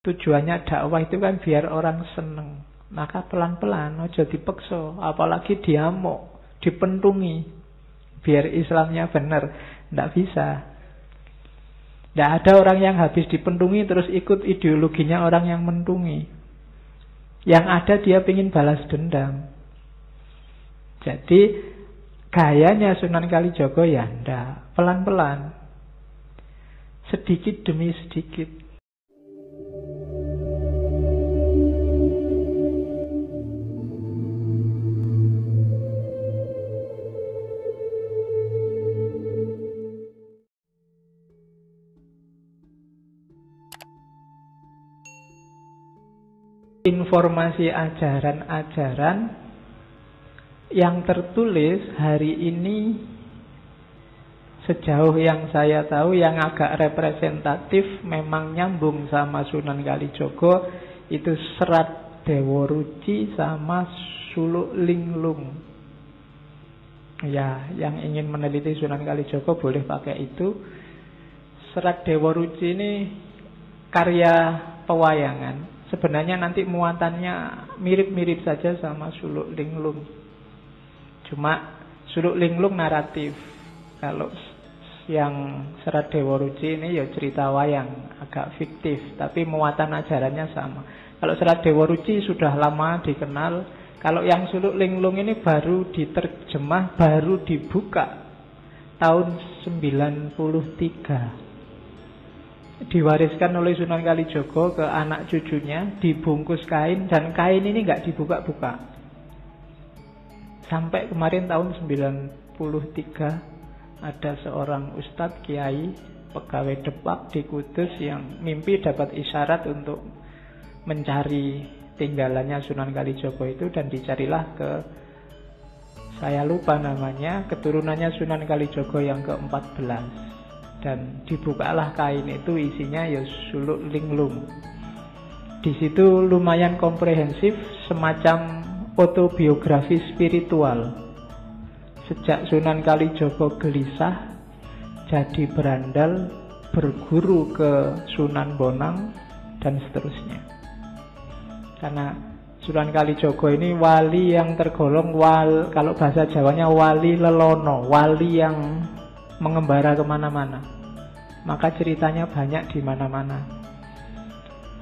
Tujuannya dakwah itu kan biar orang seneng. Maka pelan-pelan, ojo dipeksa, apalagi diamuk, dipentungi, biar Islamnya benar. Tidak bisa. Tidak ada orang yang habis dipentungi terus ikut ideologinya orang yang mentungi. Yang ada dia ingin balas dendam. Jadi gayanya Sunan Kalijaga ya ndak, pelan-pelan, sedikit demi sedikit. Informasi ajaran-ajaran yang tertulis hari ini, sejauh yang saya tahu, yang agak representatif memang nyambung sama Sunan Kalijaga, itu Serat Dewa Ruci sama Suluk Linglung. Ya, yang ingin meneliti Sunan Kalijaga boleh pakai itu. Serat Dewa Ruci ini karya pewayangan. Sebenarnya nanti muatannya mirip-mirip saja sama Suluk Linglung. Cuma Suluk Linglung naratif. Kalau yang Serat Dewa Ruci ini ya cerita wayang, agak fiktif, tapi muatan ajarannya sama. Kalau Serat Dewa Ruci sudah lama dikenal. Kalau yang Suluk Linglung ini baru diterjemah, baru dibuka tahun 93. Diwariskan oleh Sunan Kalijaga ke anak cucunya, dibungkus kain, dan kain ini nggak dibuka-buka sampai kemarin tahun 93. Ada seorang ustadz kiai pegawai Depak di Kudus yang mimpi dapat isyarat untuk mencari tinggalannya Sunan Kalijaga itu, dan dicarilah ke, saya lupa namanya, keturunannya Sunan Kalijaga yang ke-14. Dan dibukalah kain itu, isinya ya Suluk Linglung. Di situ lumayan komprehensif, semacam autobiografi spiritual. Sejak Sunan Kalijaga gelisah, jadi berandal, berguru ke Sunan Bonang, dan seterusnya. Karena Sunan Kalijaga ini wali yang tergolong kalau bahasa Jawanya wali lelono, wali yang mengembara kemana-mana. Maka ceritanya banyak di mana-mana.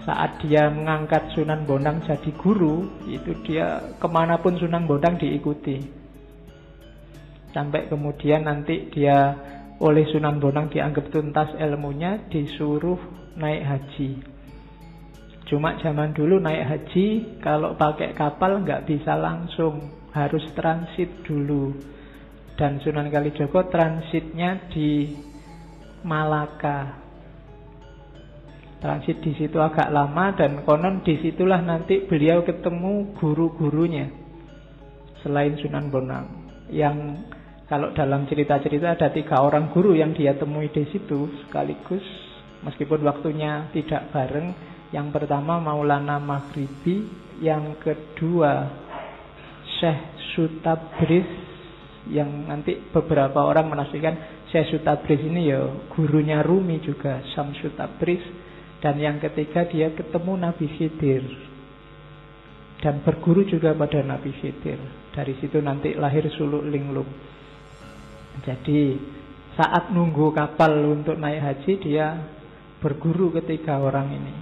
Saat dia mengangkat Sunan Bonang jadi guru, itu dia kemanapun Sunan Bonang diikuti. Sampai kemudian nanti dia oleh Sunan Bonang dianggap tuntas ilmunya, disuruh naik haji. Cuma zaman dulu naik haji, kalau pakai kapal nggak bisa langsung, harus transit dulu. Dan Sunan Kalijaga transitnya di Malaka. Transit di situ agak lama, dan konon disitulah nanti beliau ketemu guru-gurunya selain Sunan Bonang. Yang kalau dalam cerita-cerita ada 3 orang guru yang dia temui di situ sekaligus, meskipun waktunya tidak bareng. Yang pertama Maulana Maghribi, yang kedua Syekh Sutabris, yang nanti beberapa orang menafsirkan Syekh Sutabris ini ya gurunya Rumi juga, Syamsu Tabriz. Dan yang ketiga dia ketemu Nabi Khidir dan berguru juga pada Nabi Khidir. Dari situ nanti lahir Suluk Linglung. Jadi saat nunggu kapal untuk naik haji, dia berguru ketiga orang ini.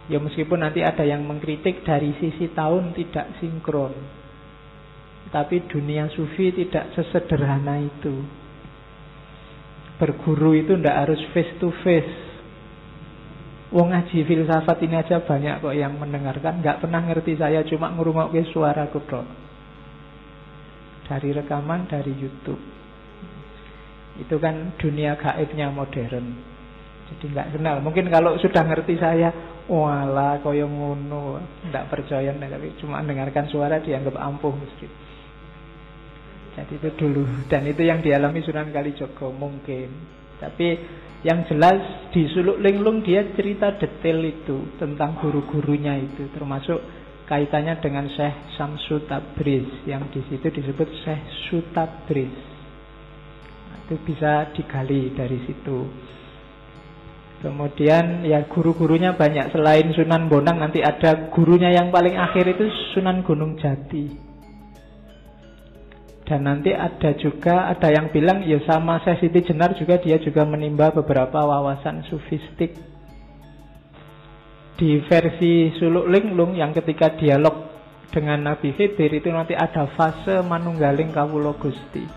Ya meskipun nanti ada yang mengkritik dari sisi tahun tidak sinkron, tapi dunia sufi tidak sesederhana itu. Berguru itu tidak harus face to face. Wong ngaji filsafat ini aja banyak kok yang mendengarkan, nggak pernah ngerti saya, cuma ngrungokke suara kutok dari rekaman dari YouTube. Itu kan dunia gaibnya modern. Jadi nggak kenal. Mungkin kalau sudah ngerti saya, walah koyo ngono, nggak percaya, tapi cuma dengarkan suara dianggap ampuh mesti. Jadi itu dulu, dan itu yang dialami Sunan Kalijaga mungkin. Tapi yang jelas di Suluk Linglung dia cerita detail itu tentang guru-gurunya itu, termasuk kaitannya dengan Syekh Syamsu Tabriz yang di situ disebut Syekh Sutabriz. Itu bisa digali dari situ. Kemudian ya guru-gurunya banyak. Selain Sunan Bonang nanti ada gurunya yang paling akhir itu Sunan Gunung Jati. Dan nanti ada juga, ada yang bilang ya sama Syekh Siti Jenar juga, dia juga menimba beberapa wawasan sufistik. Di versi Suluk Linglung yang ketika dialog dengan Nabi Khidir itu nanti ada fase manunggaling kawula Gusti.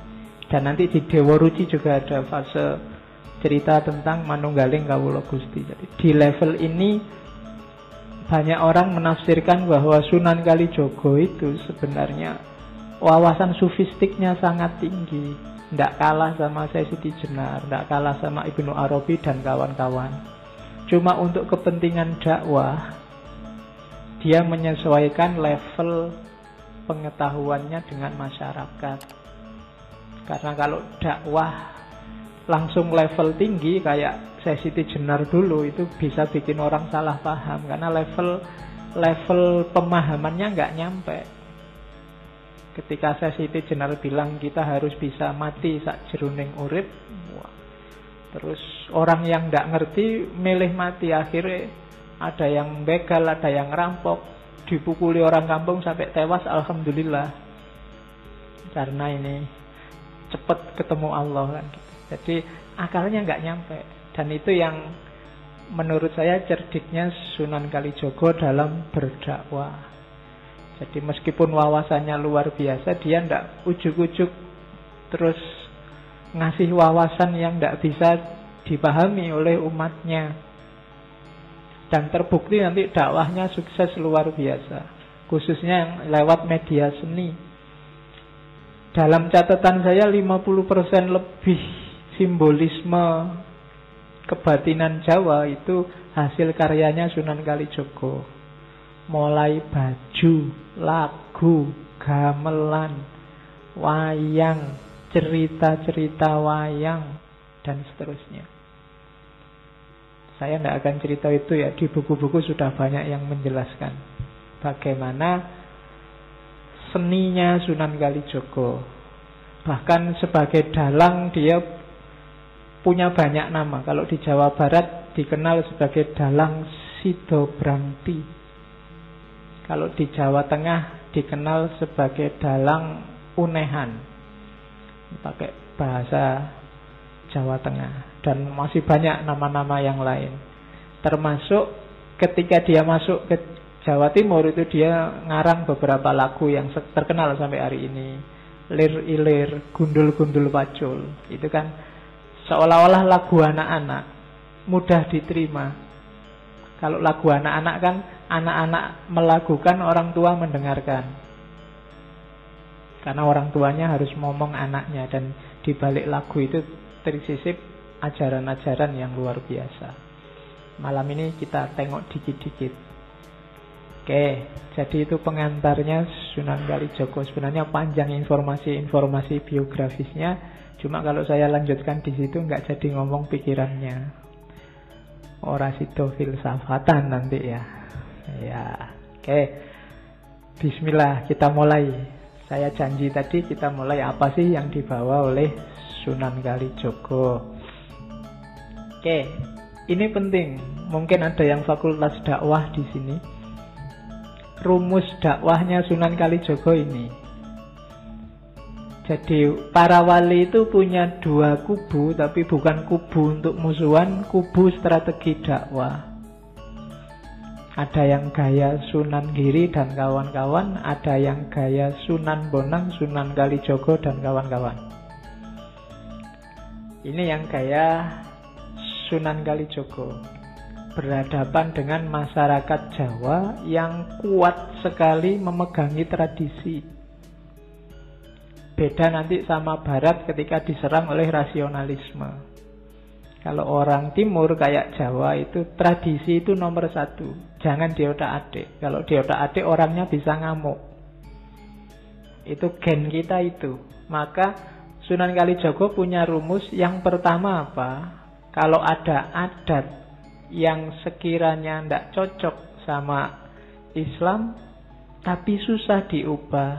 Dan nanti di Dewa Ruci juga ada fase cerita tentang manunggaling kawula Gusti. Jadi di level ini banyak orang menafsirkan bahwa Sunan Kalijogo itu sebenarnya wawasan sufistiknya sangat tinggi, tidak kalah sama Syekh Siti Jenar, tidak kalah sama Ibnu Arabi dan kawan-kawan. Cuma untuk kepentingan dakwah dia menyesuaikan level pengetahuannya dengan masyarakat. Karena kalau dakwah langsung level tinggi kayak Syekh Siti Jenar dulu itu bisa bikin orang salah paham, karena level pemahamannya nggak nyampe. Ketika Syekh Siti Jenar bilang kita harus bisa mati sak jeruning urip, terus orang yang nggak ngerti milih mati, akhirnya ada yang begal, ada yang rampok, dipukuli orang kampung sampai tewas, alhamdulillah, karena ini cepat ketemu Allah kan. Jadi akalnya nggak nyampe, dan itu yang menurut saya cerdiknya Sunan Kalijogo dalam berdakwah. Jadi meskipun wawasannya luar biasa, dia tidak ujuk-ujuk terus ngasih wawasan yang tidak bisa dipahami oleh umatnya. Dan terbukti nanti dakwahnya sukses luar biasa, khususnya yang lewat media seni. Dalam catatan saya 50% lebih simbolisme kebatinan Jawa itu hasil karyanya Sunan Kalijogo. Mulai baju, lagu, gamelan, wayang, cerita-cerita wayang, dan seterusnya. Saya tidak akan cerita itu ya, di buku-buku sudah banyak yang menjelaskan bagaimana seninya Sunan Kalijogo. Bahkan sebagai dalang dia punya banyak nama. Kalau di Jawa Barat dikenal sebagai dalang Sidobrangti. Kalau di Jawa Tengah dikenal sebagai dalang Unehan, pakai bahasa Jawa Tengah. Dan masih banyak nama-nama yang lain. Termasuk ketika dia masuk ke Jawa Timur itu dia ngarang beberapa lagu yang terkenal sampai hari ini. Lir Ilir, Gundul-Gundul Pacul. Itu kan seolah-olah lagu anak-anak, mudah diterima. Kalau lagu anak-anak kan anak-anak melakukan, orang tua mendengarkan. Karena orang tuanya harus ngomong anaknya, dan di balik lagu itu tersisip ajaran-ajaran yang luar biasa. Malam ini kita tengok dikit-dikit. Oke, jadi itu pengantarnya Sunan Kalijogo. Sebenarnya panjang informasi biografisnya, cuma kalau saya lanjutkan di situ nggak jadi ngomong pikirannya. Ora sido filsafatan nanti ya. Ya, oke. Bismillah, kita mulai. Saya janji tadi kita mulai apa sih yang dibawa oleh Sunan Kalijogo. Oke, ini penting. Mungkin ada yang fakultas dakwah di sini. Rumus dakwahnya Sunan Kalijogo ini. Jadi para wali itu punya dua kubu, tapi bukan kubu untuk musuhan, kubu strategi dakwah. Ada yang gaya Sunan Giri dan kawan-kawan, ada yang gaya Sunan Bonang, Sunan Kalijogo dan kawan-kawan. Ini yang gaya Sunan Kalijogo, berhadapan dengan masyarakat Jawa yang kuat sekali memegangi tradisi. Beda nanti sama Barat ketika diserang oleh rasionalisme. Kalau orang Timur kayak Jawa itu tradisi itu nomor satu. Jangan diotak-atik. Kalau diotak-atik orangnya bisa ngamuk. Itu gen kita itu. Maka Sunan Kalijogo punya rumus. Yang pertama apa? Kalau ada adat yang sekiranya tidak cocok sama Islam tapi susah diubah,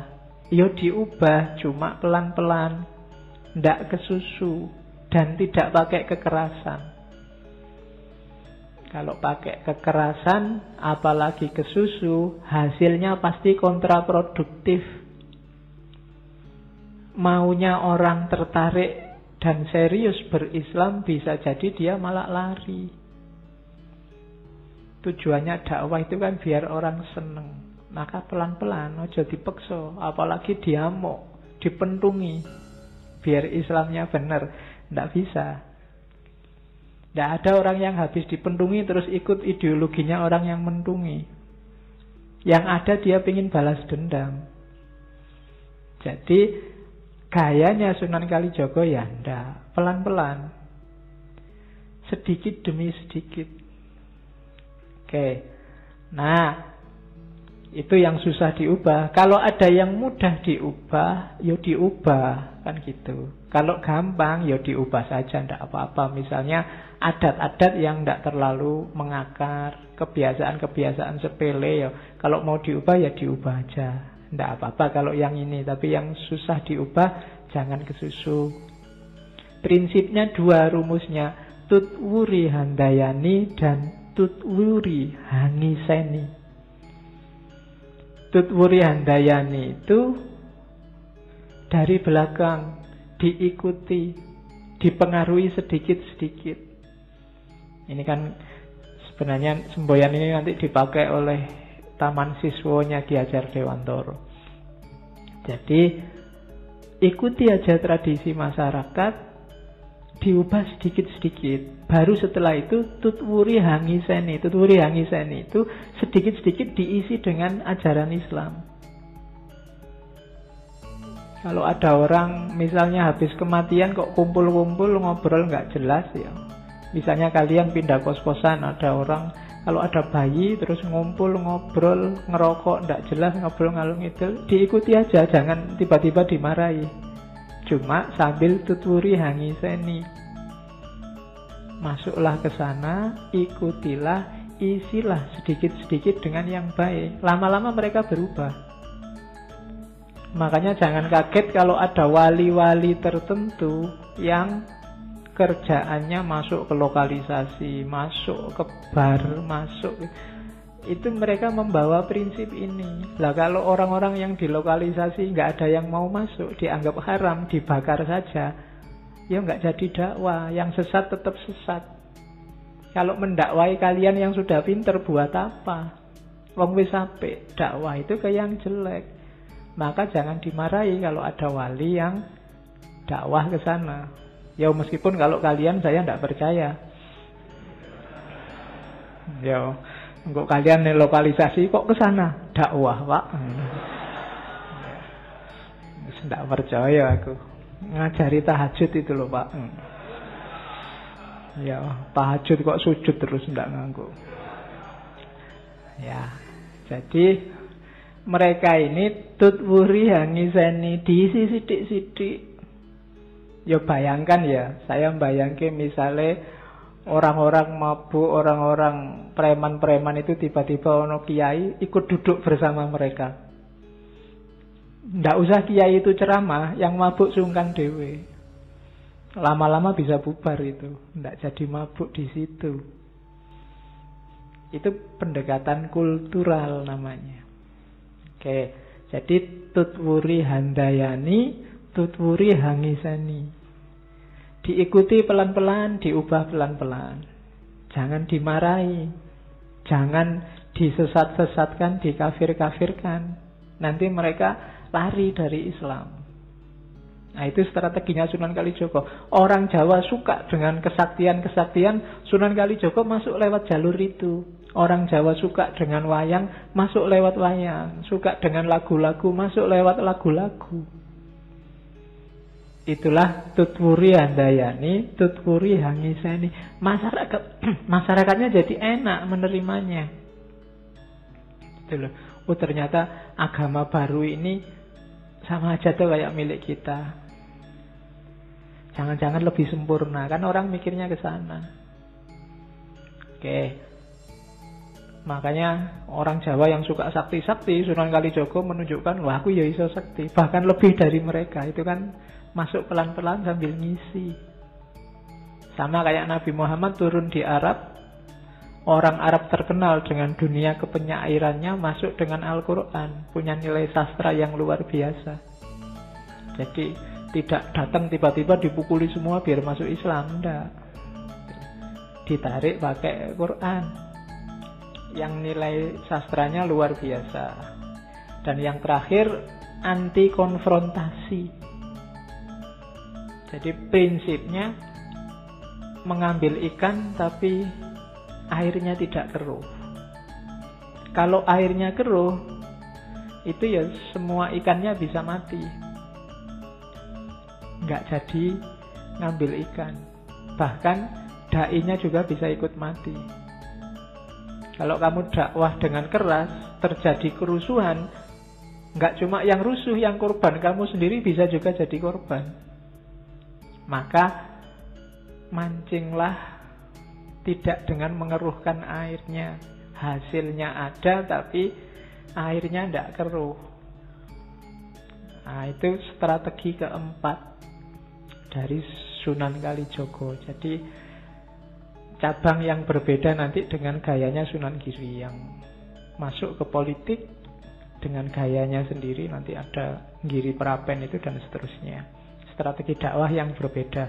ya diubah cuma pelan-pelan, tidak kesusu dan tidak pakai kekerasan. Kalau pakai kekerasan, apalagi ke susu, hasilnya pasti kontraproduktif. Maunya orang tertarik dan serius berislam, bisa jadi dia malah lari. Tujuannya dakwah itu kan biar orang seneng. Maka pelan-pelan, ojo dipeksa. Apalagi diamuk, dipentungi, biar Islamnya benar. Tidak bisa. Tidak ada orang yang habis dipentungi terus ikut ideologinya orang yang mentungi. Yang ada dia ingin balas dendam. Jadi gayanya Sunan Kalijaga ya ndak, pelan-pelan, sedikit demi sedikit. Oke. Nah, itu yang susah diubah. Kalau ada yang mudah diubah, ya diubah, kan gitu. Kalau gampang, ya diubah saja, ndak apa-apa. Misalnya adat-adat yang ndak terlalu mengakar, kebiasaan-kebiasaan sepele, ya kalau mau diubah ya diubah aja, ndak apa-apa kalau yang ini. Tapi yang susah diubah, jangan kesusu. Prinsipnya dua rumusnya, tutwuri handayani dan tutwuri hangiseni. Tutwuri handayani itu dari belakang, diikuti, dipengaruhi sedikit-sedikit. Ini kan sebenarnya semboyan ini nanti dipakai oleh taman siswonya Ki Hajar Dewantara. Jadi ikuti aja tradisi masyarakat, diubah sedikit-sedikit. Baru setelah itu tutwuri hangiseni. Tutwuri hangiseni itu sedikit-sedikit diisi dengan ajaran Islam. Kalau ada orang misalnya habis kematian kok kumpul-kumpul ngobrol nggak jelas ya. Misalnya kalian pindah kos-kosan, ada orang, kalau ada bayi terus ngumpul ngobrol ngerokok nggak jelas, ngobrol ngalung itu, diikuti aja, jangan tiba-tiba dimarahi. Cuma sambil tutwuri hangiseni. Masuklah ke sana, ikutilah, isilah sedikit-sedikit dengan yang baik. Lama-lama mereka berubah. Makanya jangan kaget kalau ada wali-wali tertentu yang kerjaannya masuk ke lokalisasi, masuk ke bar, masuk. Itu mereka membawa prinsip ini. Lah kalau orang-orang yang di lokalisasi nggak ada yang mau masuk, dianggap haram, dibakar saja, ya nggak jadi dakwah. Yang sesat tetap sesat. Kalau mendakwai kalian yang sudah pinter, buat apa? Wong wis apik, dakwah itu ke yang jelek. Maka jangan dimarahi kalau ada wali yang dakwah ke sana. Ya meskipun kalau kalian saya tidak percaya. Ya, kok kalian lokalisasi kok ke sana dakwah, Pak. Tidak percaya aku. Ngajari tahajud itu loh, Pak. Ya, tahajud kok sujud terus tidak nganggu. Ya, jadi mereka ini tutwuri hangiseni, diisi sidik-sidik. Ya bayangkan ya, saya bayangkan misalnya orang-orang mabuk, orang-orang preman-preman itu tiba-tiba ono kiai ikut duduk bersama mereka. Nggak usah kiai itu ceramah, yang mabuk sungkan dewe. Lama-lama bisa bubar itu, nggak jadi mabuk di situ. Itu pendekatan kultural namanya. Oke, jadi tutwuri handayani, tutwuri hangiseni. Diikuti pelan-pelan, diubah pelan-pelan. Jangan dimarahi. Jangan disesat-sesatkan, dikafir-kafirkan. Nanti mereka lari dari Islam. Nah itu strateginya Sunan Kalijaga. Orang Jawa suka dengan kesaktian-kesaktian, Sunan Kalijaga masuk lewat jalur itu. Orang Jawa suka dengan wayang, masuk lewat wayang. Suka dengan lagu-lagu, masuk lewat lagu-lagu. Itulah tutwuri handayani, tutwuri hangiseni. Masyarakatnya jadi enak menerimanya. Itu loh. Oh ternyata agama baru ini sama aja tuh kayak milik kita. Jangan-jangan lebih sempurna, kan orang mikirnya ke sana. Oke. Makanya orang Jawa yang suka sakti-sakti, Sunan Kalijaga menunjukkan, wah aku ya iso sakti, bahkan lebih dari mereka. Itu kan masuk pelan-pelan sambil ngisi. Sama kayak Nabi Muhammad turun di Arab, orang Arab terkenal dengan dunia kepenyairannya masuk dengan Al-Quran, punya nilai sastra yang luar biasa. Jadi tidak datang tiba-tiba dipukuli semua biar masuk Islam, enggak. Ditarik pakai Quran yang nilai sastranya luar biasa. Dan yang terakhir, anti konfrontasi. Jadi prinsipnya mengambil ikan tapi airnya tidak keruh. Kalau airnya keruh, itu ya semua ikannya bisa mati. Nggak jadi ngambil ikan. Bahkan dai-nya juga bisa ikut mati. Kalau kamu dakwah dengan keras, terjadi kerusuhan, nggak cuma yang rusuh, yang korban, kamu sendiri bisa juga jadi korban. Maka mancinglah tidak dengan mengeruhkan airnya. Hasilnya ada tapi airnya tidak keruh. Nah, itu strategi keempat dari Sunan Kalijaga. Jadi cabang yang berbeda nanti dengan gayanya Sunan Giri, yang masuk ke politik dengan gayanya sendiri. Nanti ada Giri Prapen itu dan seterusnya. Strategi dakwah yang berbeda.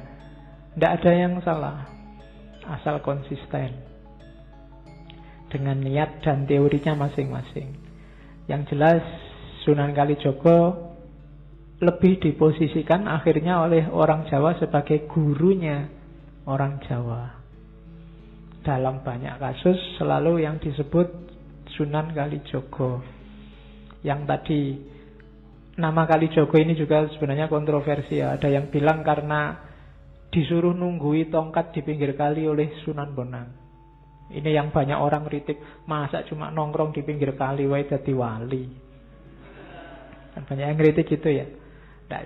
Tidak ada yang salah, asal konsisten dengan niat dan teorinya masing-masing. Yang jelas Sunan Kalijaga lebih diposisikan akhirnya oleh orang Jawa sebagai gurunya orang Jawa. Dalam banyak kasus selalu yang disebut Sunan Kalijaga. Yang tadi nama Kalijaga ini juga sebenarnya kontroversial. Ada yang bilang karena disuruh nunggui tongkat di pinggir kali oleh Sunan Bonang. Ini yang banyak orang kritik, masa cuma nongkrong di pinggir kali wae dadi wali. Dan banyak yang kritik gitu ya. Nah,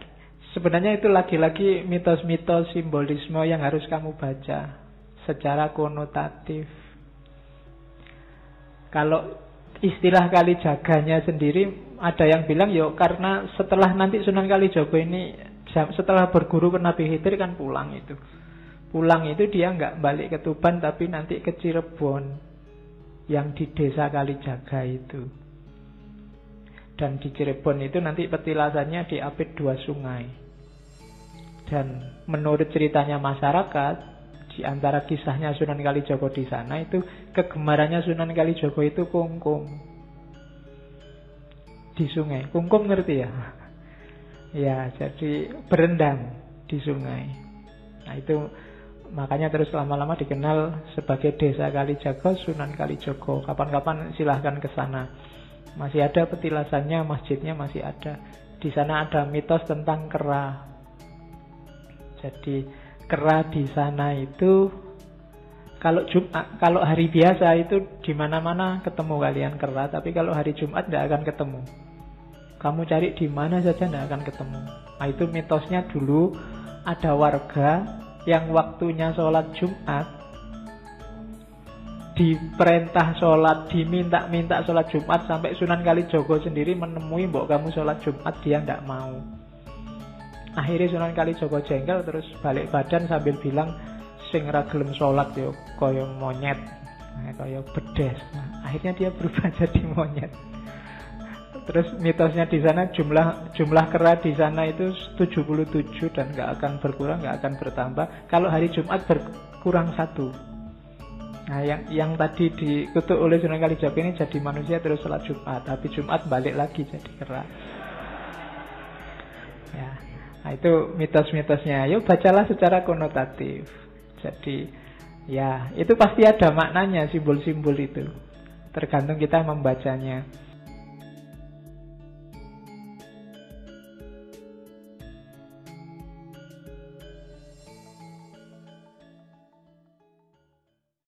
sebenarnya itu lagi-lagi mitos-mitos simbolisme yang harus kamu baca secara konotatif. Kalau istilah Kalijaganya sendiri, ada yang bilang yo karena setelah nanti Sunan Kalijaga ini setelah berguru ke Nabi Khidir kan pulang itu. Pulang itu dia nggak balik ke Tuban tapi nanti ke Cirebon yang di desa Kalijaga itu. Dan di Cirebon itu nanti petilasannya diapit 2 sungai. Dan menurut ceritanya masyarakat, di antara kisahnya Sunan Kalijaga di sana itu kegemarannya Sunan Kalijaga itu kungkum di sungai. Kungkum ngerti ya? Ya, jadi berendam di sungai. Nah itu makanya terus lama-lama dikenal sebagai desa Kalijaga, Sunan Kalijaga. Kapan-kapan silahkan ke sana. Masih ada petilasannya, masjidnya masih ada. Di sana ada mitos tentang kera. Jadi kera di sana itu kalau Jumat, kalau hari biasa itu di mana-mana ketemu kalian kera, tapi kalau hari Jumat tidak akan ketemu. Kamu cari di mana saja tidak akan ketemu. Nah itu mitosnya dulu ada warga yang waktunya sholat Jumat diperintah sholat, diminta-minta sholat Jumat, sampai Sunan Kalijaga sendiri menemui mbok kamu sholat Jumat, dia tidak mau. Akhirnya Sunan Kalijaga jengkel, terus balik badan sambil bilang sing ra gelem sholat yo kaya monyet, kaya bedes. Nah, akhirnya dia berubah jadi monyet. Terus mitosnya di sana jumlah kera di sana itu 77 dan nggak akan berkurang, nggak akan bertambah. Kalau hari Jumat berkurang 1. Nah, yang tadi dikutuk oleh Sunan Kalijaga ini jadi manusia terus sholat Jumat, tapi Jumat balik lagi jadi kera. Ya, nah itu mitos-mitosnya. Yuk bacalah secara konotatif. Jadi ya itu pasti ada maknanya simbol-simbol itu. Tergantung kita membacanya.